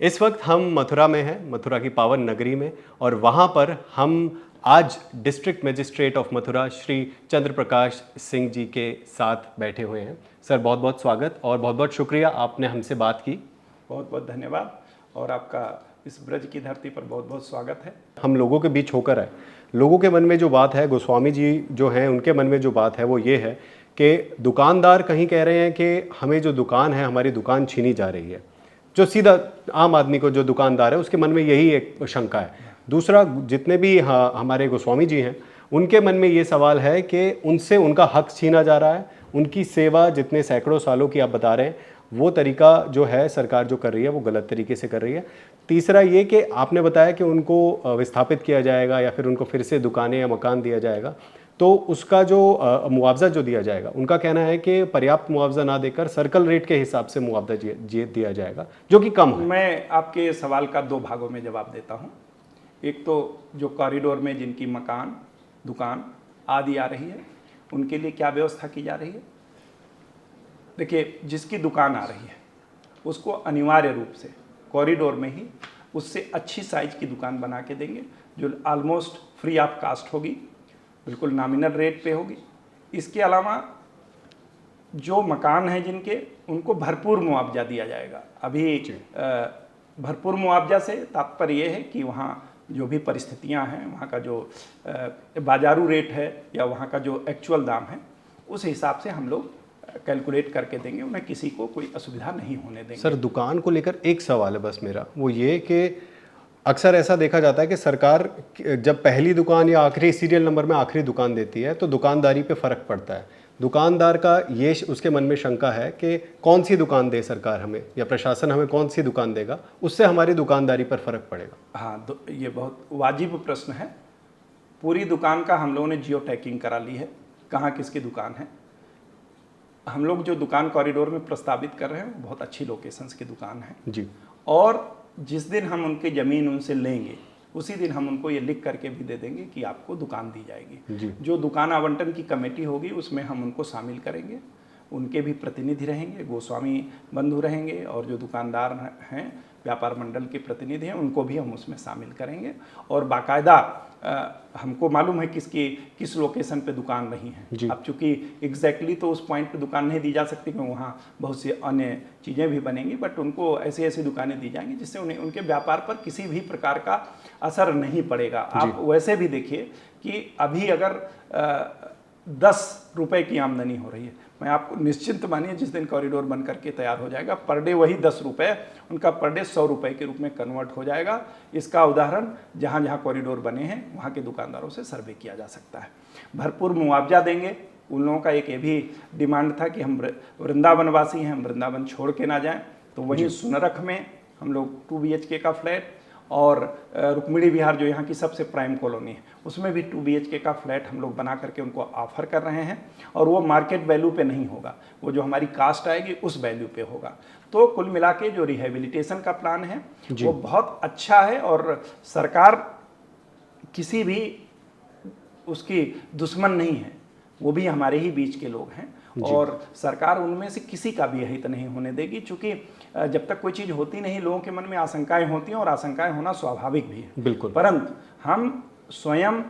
इस वक्त हम मथुरा में हैं, मथुरा की पावन नगरी में, और वहाँ पर हम आज district magistrate of Mathura Shri Chandra Prakash Singh ji के साथ बैठे हुए हैं। सर, बहुत बहुत स्वागत और बहुत बहुत शुक्रिया आपने हमसे बात की। बहुत बहुत धन्यवाद और आपका इस ब्रज की धरती पर बहुत बहुत स्वागत है। हम लोगों के बीच होकर आए, लोगों के मन में जो बात है, गोस्वामी जी जो हैं उनके मन में जो बात है वो ये है कि दुकानदार कहीं कह रहे हैं कि हमें जो दुकान है, हमारी दुकान छीनी जा रही है। जो सीधा आम आदमी को जो दुकानदार है उसके मन में यही एक शंका है। दूसरा, जितने भी हमारे गोस्वामी जी हैं उनके मन में ये सवाल है कि उनसे उनका हक छीना जा रहा है। उनकी सेवा जितने सैकड़ों सालों की आप बता रहे हैं, वो तरीका जो है सरकार जो कर रही है वो गलत तरीके से कर रही है। तीसरा ये कि आपने बताया कि उनको विस्थापित किया जाएगा या फिर उनको फिर से दुकानें या मकान दिया जाएगा, तो उसका जो मुआवजा जो दिया जाएगा, उनका कहना है कि पर्याप्त मुआवजा ना देकर सर्कल रेट के हिसाब से मुआवजा दिया जाएगा, जो कि कम है। मैं आपके सवाल का दो भागों में जवाब देता हूँ। एक तो जो कॉरिडोर में जिनकी मकान, दुकान आदि आ रही है, उनके लिए क्या व्यवस्था की जा रही है। देखिए, जिसकी दुकान आ रही है उसको अनिवार्य रूप से कॉरिडोर में ही उससे अच्छी साइज की दुकान बना के देंगे, जो ऑलमोस्ट फ्री ऑफ कास्ट होगी, बिल्कुल नॉमिनल रेट पे होगी। इसके अलावा जो मकान हैं जिनके, उनको भरपूर मुआवजा दिया जाएगा। अभी भरपूर मुआवजा से तात्पर्य ये है कि वहाँ जो भी परिस्थितियाँ हैं, वहाँ का जो बाजारू रेट है या वहाँ का जो एक्चुअल दाम है, उस हिसाब से हम लोग कैलकुलेट करके देंगे। उन्हें किसी को कोई असुविधा नहीं होने देंगे। सर, दुकान को लेकर एक सवाल है बस मेरा, वो ये कि अक्सर ऐसा देखा जाता है कि सरकार जब पहली दुकान या आखिरी सीरियल नंबर में आखिरी दुकान देती है तो दुकानदारी पे फ़र्क पड़ता है। दुकानदार का ये उसके मन में शंका है कि कौन सी दुकान दे सरकार हमें या प्रशासन हमें कौन सी दुकान देगा, उससे हमारी दुकानदारी पर फ़र्क पड़ेगा। हाँ, ये बहुत वाजिब प्रश्न है। पूरी दुकान का हम लोगों ने जियो टैगिंग करा ली है, कहाँ किसकी दुकान है। हम लोग जो दुकान कॉरिडोर में प्रस्तावित कर रहे हैं बहुत अच्छी लोकेशंस की दुकान है जी। और जिस दिन हम उनकी ज़मीन उनसे लेंगे उसी दिन हम उनको ये लिख करके भी दे देंगे कि आपको दुकान दी जाएगी। जी। जो दुकान आवंटन की कमेटी होगी उसमें हम उनको शामिल करेंगे, उनके भी प्रतिनिधि रहेंगे, गोस्वामी बंधु रहेंगे, और जो दुकानदार हैं, व्यापार मंडल के प्रतिनिधि हैं, उनको भी हम उसमें शामिल करेंगे। और बाकायदा हमको मालूम है किस लोकेशन पे दुकान रही है। अब चूँकि एग्जैक्टली तो उस पॉइंट पे दुकान नहीं दी जा सकती, क्योंकि वहाँ बहुत सी अन्य चीज़ें भी बनेंगी, बट उनको ऐसी ऐसी दुकानें दी जाएंगी जिससे उन्हें उनके व्यापार पर किसी भी प्रकार का असर नहीं पड़ेगा। आप वैसे भी देखिए कि अभी अगर 10 रुपये की आमदनी हो रही है, मैं आपको निश्चिंत मानिए जिस दिन कॉरिडोर बन करके तैयार हो जाएगा, पर डे वही 10 रुपये उनका पर डे 100 रुपये के रूप में कन्वर्ट हो जाएगा। इसका उदाहरण जहाँ जहाँ कॉरिडोर बने हैं वहाँ के दुकानदारों से सर्वे किया जा सकता है। भरपूर मुआवजा देंगे। उन लोगों का एक ये भी डिमांड था कि हम वृंदावनवासी हैं, हम वृंदावन छोड़ के ना जाएँ, तो वहीं सुनरख में हम लोग 2 BHK का फ्लैट, और रुक्मिणी विहार जो यहाँ की सबसे प्राइम कॉलोनी है उसमें भी 2 BHK का फ्लैट हम लोग बना करके उनको ऑफर कर रहे हैं। और वो मार्केट वैल्यू पे नहीं होगा, वो जो हमारी कास्ट आएगी उस वैल्यू पे होगा। तो कुल मिला के जो रिहेबिलिटेशन का प्लान है वो बहुत अच्छा है, और सरकार किसी भी उसकी दुश्मन नहीं है, वो भी हमारे ही बीच के लोग हैं, और सरकार उनमें से किसी का भी हित नहीं होने देगी। चूँकि जब तक कोई चीज़ होती नहीं, लोगों के मन में आशंकाएं होती हैं, और आशंकाएं होना स्वाभाविक भी है। बिल्कुल। परंतु हम स्वयं,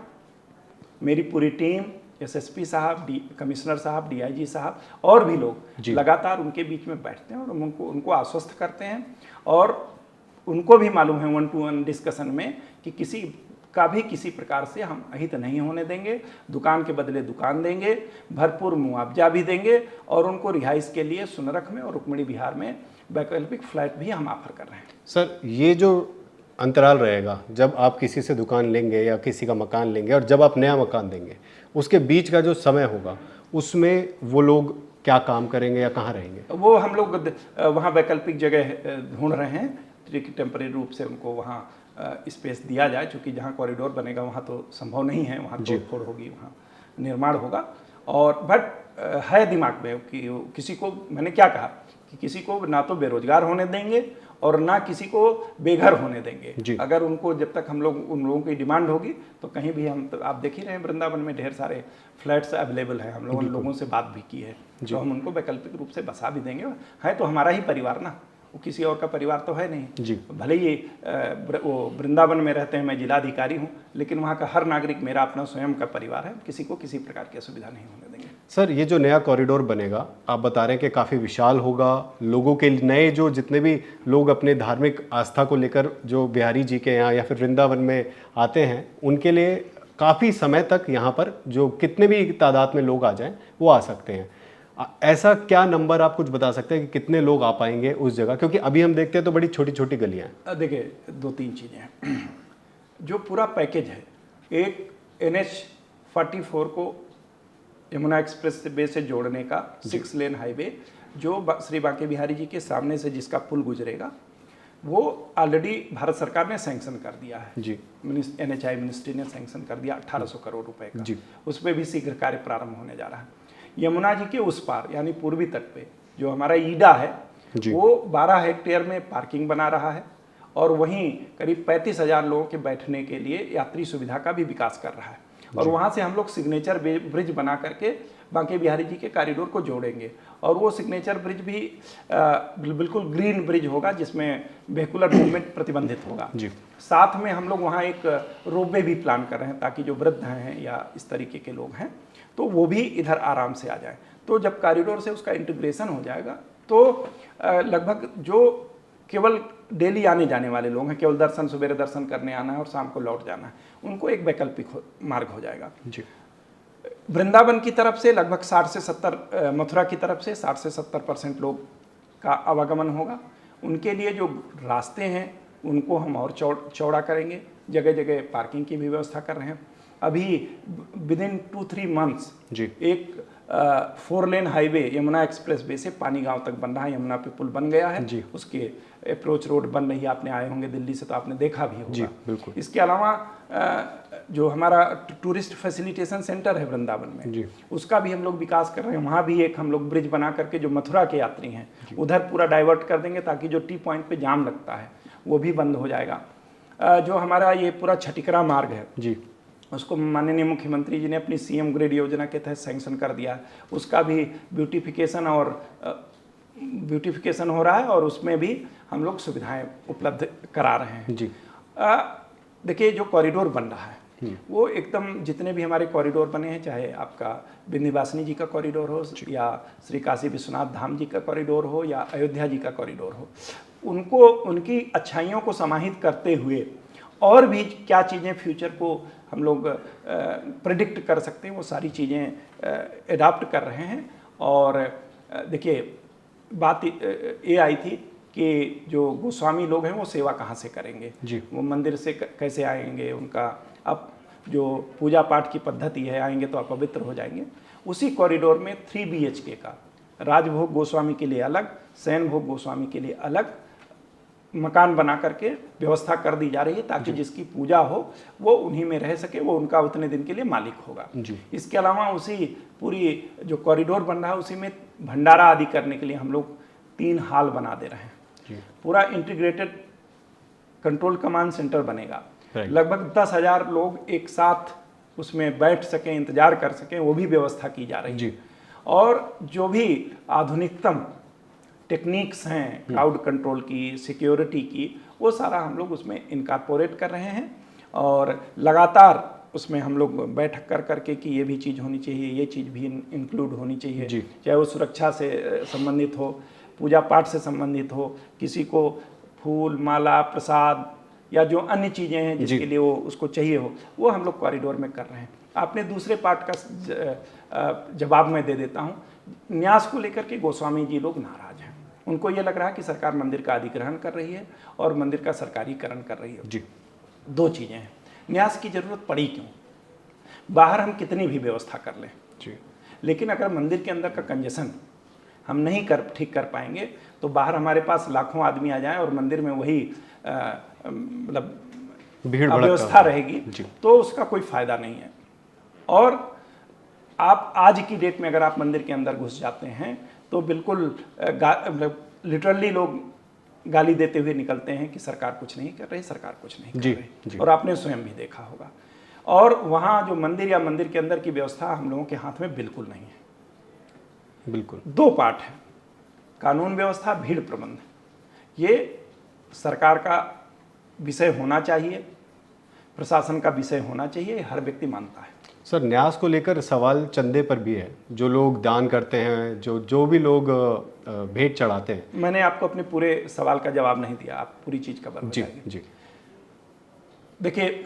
मेरी पूरी टीम, SSP साहब, कमिश्नर साहब, DIG साहब और भी लोग लगातार उनके बीच में बैठते हैं और उनको आश्वस्त करते हैं, और उनको भी मालूम है 1-to-1 डिस्कशन में कि किसी का भी किसी प्रकार से हम अहित नहीं होने देंगे। दुकान के बदले दुकान देंगे, भरपूर मुआवजा भी देंगे, और उनको रिहाइश के लिए सुनरख में और रुक्मिणी विहार में वैकल्पिक फ्लैट भी हम ऑफर कर रहे हैं। सर, ये जो अंतराल रहेगा जब आप किसी से दुकान लेंगे या किसी का मकान लेंगे और जब आप नया मकान देंगे, उसके बीच का जो समय होगा उसमें वो लोग क्या काम करेंगे या कहाँ रहेंगे? वो हम लोग वहाँ वैकल्पिक जगह ढूंढ रहे हैं कि टेम्परेरी रूप से उनको वहाँ स्पेस दिया जाए। चूँकि जहाँ कॉरिडोर बनेगा वहाँ तो संभव नहीं है, वहाँ तोड़ होगी, वहाँ निर्माण होगा। और बट है दिमाग में कि किसी को, मैंने क्या कहा कि किसी को ना तो बेरोजगार होने देंगे और ना किसी को बेघर होने देंगे। अगर उनको, जब तक हम लोग, उन लोगों की डिमांड होगी तो कहीं भी हम, तो आप देख ही रहे हैं वृंदावन में ढेर सारे फ्लैट्स अवेलेबल हैं। हम लोगों से बात भी की है, तो हम उनको वैकल्पिक रूप से बसा भी देंगे। है तो हमारा ही परिवार ना, वो किसी और का परिवार तो है नहीं जी। भले ही वो वृंदावन में रहते हैं, मैं जिलाधिकारी हूँ, लेकिन वहाँ का हर नागरिक मेरा अपना स्वयं का परिवार है, किसी को किसी प्रकार की असुविधा नहीं होने देंगे। सर, ये जो नया कॉरिडोर बनेगा, आप बता रहे हैं कि काफ़ी विशाल होगा, लोगों के नए जो जितने भी लोग अपने धार्मिक आस्था को लेकर जो बिहारी जी के यहाँ या फिर वृंदावन में आते हैं, उनके लिए काफ़ी समय तक यहाँ पर जो कितने भी तादाद में लोग आ जाएं वो आ सकते हैं। ऐसा क्या नंबर आप कुछ बता सकते हैं कि कितने लोग आ पाएंगे उस जगह, क्योंकि अभी हम देखते हैं तो बड़ी छोटी छोटी गलियाँ हैं। देखिए, 2-3 चीज़ें हैं। जो पूरा पैकेज है, एक NH-44 को यमुना एक्सप्रेस वे से जोड़ने का 6 लेन हाईवे, जो श्री बांके बिहारी जी के सामने से जिसका पुल गुजरेगा, वो ऑलरेडी भारत सरकार ने सैंक्शन कर दिया है जी। NHI मिनिस्ट्री ने सैंक्शन कर दिया 1800 करोड़ रुपए का जी। उस पर भी शीघ्र कार्य प्रारंभ होने जा रहा है। यमुना जी के उस पार यानी पूर्वी तट पे जो हमारा ईडा है, वो 12 हेक्टेयर में पार्किंग बना रहा है और वहीं करीब 35,000 लोगों के बैठने के लिए यात्री सुविधा का भी विकास कर रहा है। और वहाँ से हम लोग सिग्नेचर ब्रिज बना करके बांके बिहारी जी के कॉरिडोर को जोड़ेंगे और वो सिग्नेचर ब्रिज भी बिल्कुल ग्रीन ब्रिज होगा, जिसमें वेहिकुलर मूवमेंट प्रतिबंधित होगा जी। साथ में हम लोग वहाँ एक रोपवे भी प्लान कर रहे हैं, ताकि जो वृद्ध हैं या इस तरीके के लोग हैं तो वो भी इधर आराम से आ जाए। तो जब कॉरिडोर से उसका इंटीग्रेशन हो जाएगा तो लगभग जो केवल डेली आने जाने वाले लोग हैं, केवल दर्शन, सवेरे दर्शन करने आना है और शाम को लौट जाना है, उनको एक वैकल्पिक मार्ग हो जाएगा। जी। वृंदावन की तरफ से लगभग 60 से 70, मथुरा की तरफ से 60 से 70% लोग का आवागमन होगा। उनके लिए जो रास्ते हैं उनको हम और चौड़ा करेंगे, जगह जगह पार्किंग की भी व्यवस्था कर रहे हैं। अभी विदिन 2-3 मंथ्स जी। एक 4 lane highway Yamuna express way से पानी गांव तक बन रहा है। यमुना पे पुल बन गया है जी। उसके अप्रोच रोड बन रही है, आपने आए होंगे दिल्ली से तो आपने देखा भी जी, होगा। बिल्कुल। इसके अलावा जो हमारा टूरिस्ट फैसिलिटेशन सेंटर है वृंदावन में, जी। उसका उसका भी हम लोग विकास कर रहे हैं। वहाँ भी एक हम लोग ब्रिज बना करके जो मथुरा के यात्री हैं उधर पूरा डाइवर्ट कर देंगे, ताकि जो टी पॉइंट पे जाम लगता है वो भी बंद हो जाएगा। जो हमारा ये पूरा छटिकरा मार्ग है जी। उसको माननीय मुख्यमंत्री जी ने अपनी CM ग्रेड योजना के तहत सैंक्शन कर दिया। उसका भी ब्यूटिफिकेशन हो रहा है और उसमें भी हम लोग सुविधाएं उपलब्ध करा रहे हैं। जी। देखिए, जो कॉरिडोर बन रहा है वो एकदम, जितने भी हमारे कॉरिडोर बने हैं, चाहे आपका विंध्यवासिनी जी का कॉरिडोर हो या श्री काशी विश्वनाथ धाम जी का कॉरिडोर हो या अयोध्या जी का कॉरिडोर हो, उनको उनकी अच्छाइयों को समाहित करते हुए और भी क्या चीज़ें फ्यूचर को हम लोग प्रेडिक्ट कर सकते हैं, वो सारी चीज़ें एडाप्ट कर रहे हैं। और देखिए, बात ये आई थी कि जो गोस्वामी लोग हैं वो सेवा कहाँ से करेंगे जी। वो मंदिर से कैसे आएंगे, उनका अब जो पूजा पाठ की पद्धति है, आएंगे तो अपवित्र हो जाएंगे। उसी कॉरिडोर में 3 BHK का राजभोग गोस्वामी के लिए अलग, शयन भोग गोस्वामी के लिए अलग मकान बना करके व्यवस्था कर दी जा रही है, ताकि जिसकी पूजा हो वो उन्हीं में रह सके, वो उनका उतने दिन के लिए मालिक होगा। इसके अलावा उसी पूरी जो कॉरिडोर बन रहा है उसी में भंडारा आदि करने के लिए हम लोग 3 हॉल बना दे रहे हैं। पूरा इंटीग्रेटेड कंट्रोल कमांड सेंटर बनेगा। लगभग 10,000 लोग एक साथ उसमें बैठ सकें, इंतजार कर सकें, वो भी व्यवस्था की जा रही है। और जो भी आधुनिकतम टेक्निक्स हैं क्राउड कंट्रोल की, सिक्योरिटी की, वो सारा हम लोग उसमें इनकॉर्पोरेट कर रहे हैं। और लगातार उसमें हम लोग बैठक कर करके कि ये भी चीज़ होनी चाहिए, ये चीज़ भी इंक्लूड होनी चाहिए, चाहे वो सुरक्षा से संबंधित हो, पूजा पाठ से संबंधित हो, किसी को फूल माला प्रसाद या जो अन्य चीज़ें हैं जिसके लिए वो उसको चाहिए हो, वो हम लोग कॉरिडोर में कर रहे हैं। आपने दूसरे पार्ट का जवाब मैं दे देता हूँ। न्यास को लेकर के गोस्वामी जी लोग नाराज हैं। उनको ये लग रहा है कि सरकार मंदिर का अधिग्रहण कर रही है और मंदिर का सरकारीकरण कर रही है। 2 चीज़ें हैं। न्यास की ज़रूरत पड़ी क्यों? बाहर हम कितनी भी व्यवस्था कर लें, लेकिन अगर मंदिर के अंदर का कंजेशन हम नहीं ठीक कर पाएंगे तो बाहर हमारे पास लाखों आदमी आ जाएं और मंदिर में वही मतलब भीड़ व्यवस्था रहेगी, तो उसका कोई फायदा नहीं है। और आप आज की डेट में अगर आप मंदिर के अंदर घुस जाते हैं तो बिल्कुल लिटरली लोग गाली देते हुए निकलते हैं कि सरकार कुछ नहीं कर रही, सरकार कुछ नहीं कर रही। और आपने स्वयं भी देखा होगा। और वहाँ जो मंदिर या मंदिर के अंदर की व्यवस्था हम लोगों के हाथ में बिल्कुल नहीं है। 2 पार्ट है, कानून व्यवस्था, भीड़ प्रबंधन। ये सरकार का विषय होना चाहिए, प्रशासन का विषय होना चाहिए, हर व्यक्ति मानता है। सर, न्यास को लेकर सवाल चंदे पर भी है। जो लोग दान करते हैं, जो भी लोग भेंट चढ़ाते हैं। मैंने आपको अपने पूरे सवाल का जवाब नहीं दिया, आप पूरी चीज़ का जी बताइए। जी। देखिए,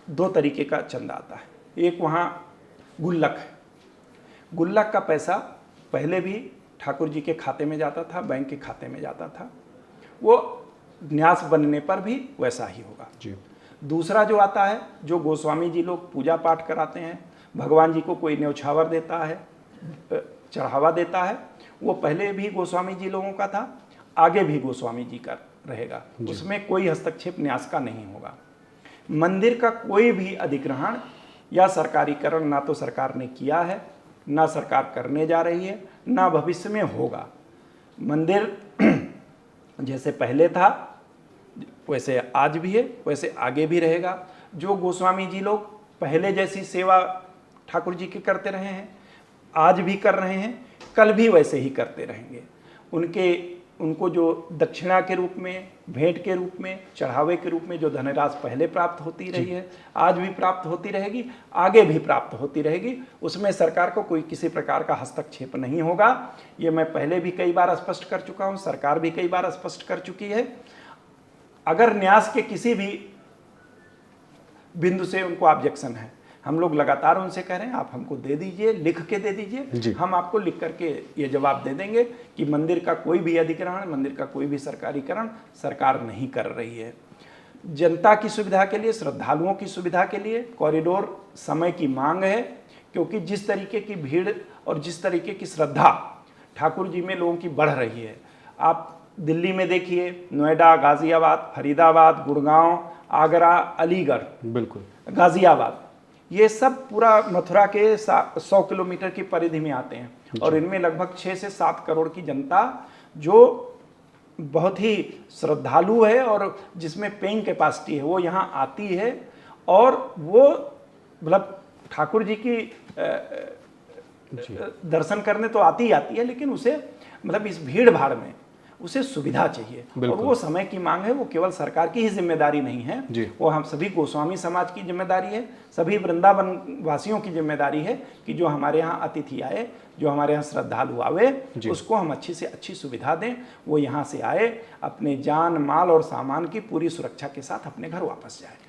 2 तरीके का चंदा आता है। एक वहाँ गुल्लक है, गुल्लक का पैसा पहले भी ठाकुर जी के खाते में जाता था, बैंक के खाते में जाता था, वो न्यास बनने पर भी वैसा ही होगा। जी। दूसरा जो आता है, जो गोस्वामी जी लोग पूजा पाठ कराते हैं, भगवान जी को कोई न्यौछावर देता है, चढ़ावा देता है, वो पहले भी गोस्वामी जी लोगों का था, आगे भी गोस्वामी जी का रहेगा। उसमें कोई हस्तक्षेप न्यास का नहीं होगा। मंदिर का कोई भी अधिग्रहण या सरकारीकरण ना तो सरकार ने किया है, ना सरकार करने जा रही है, ना भविष्य में होगा। मंदिर जैसे पहले था वैसे आज भी है, वैसे आगे भी रहेगा। जो गोस्वामी जी लोग पहले जैसी सेवा ठाकुर जी की करते रहे हैं, आज भी कर रहे हैं, कल भी वैसे ही करते रहेंगे। उनको जो दक्षिणा के रूप में, भेंट के रूप में, चढ़ावे के रूप में जो धनराशि पहले प्राप्त होती रही है, आज भी प्राप्त होती रहेगी, आगे भी प्राप्त होती रहेगी। उसमें सरकार को कोई किसी प्रकार का हस्तक्षेप नहीं होगा। ये मैं पहले भी कई बार स्पष्ट कर चुका हूँ, सरकार भी कई बार स्पष्ट कर चुकी है। अगर न्यास के किसी भी बिंदु से उनको ऑब्जेक्शन है, हम लोग लगातार उनसे कह रहे हैं आप हमको दे दीजिए, लिख के दे दीजिए, हम आपको लिख करके ये जवाब दे देंगे कि मंदिर का कोई भी अधिग्रहण, मंदिर का कोई भी सरकारीकरण सरकार नहीं कर रही है। जनता की सुविधा के लिए, श्रद्धालुओं की सुविधा के लिए कॉरिडोर समय की मांग है, क्योंकि जिस तरीके की भीड़ और जिस तरीके की श्रद्धा ठाकुर जी में लोगों की बढ़ रही है, आप दिल्ली में देखिए, नोएडा, गाजियाबाद, फरीदाबाद, गुड़गांव, आगरा, अलीगढ़, बिल्कुल गाजियाबाद, ये सब पूरा मथुरा के 100 किलोमीटर की परिधि में आते हैं। और इनमें लगभग 6 से 7 करोड़ की जनता जो बहुत ही श्रद्धालु है और जिसमें पेइंग कैपेसिटी है, वो यहाँ आती है। और वो मतलब ठाकुर जी की दर्शन करने तो आती ही आती है, लेकिन उसे मतलब इस भीड़ भाड़ में उसे सुविधा चाहिए। और वो समय की मांग है, वो केवल सरकार की ही जिम्मेदारी नहीं है, वो हम सभी गोस्वामी समाज की जिम्मेदारी है, सभी वृंदावन वासियों की जिम्मेदारी है कि जो हमारे यहाँ अतिथि आए, जो हमारे यहाँ श्रद्धालु आवे, उसको हम अच्छी से अच्छी सुविधा दें। वो यहाँ से आए, अपने जान माल और सामान की पूरी सुरक्षा के साथ अपने घर वापस जाए।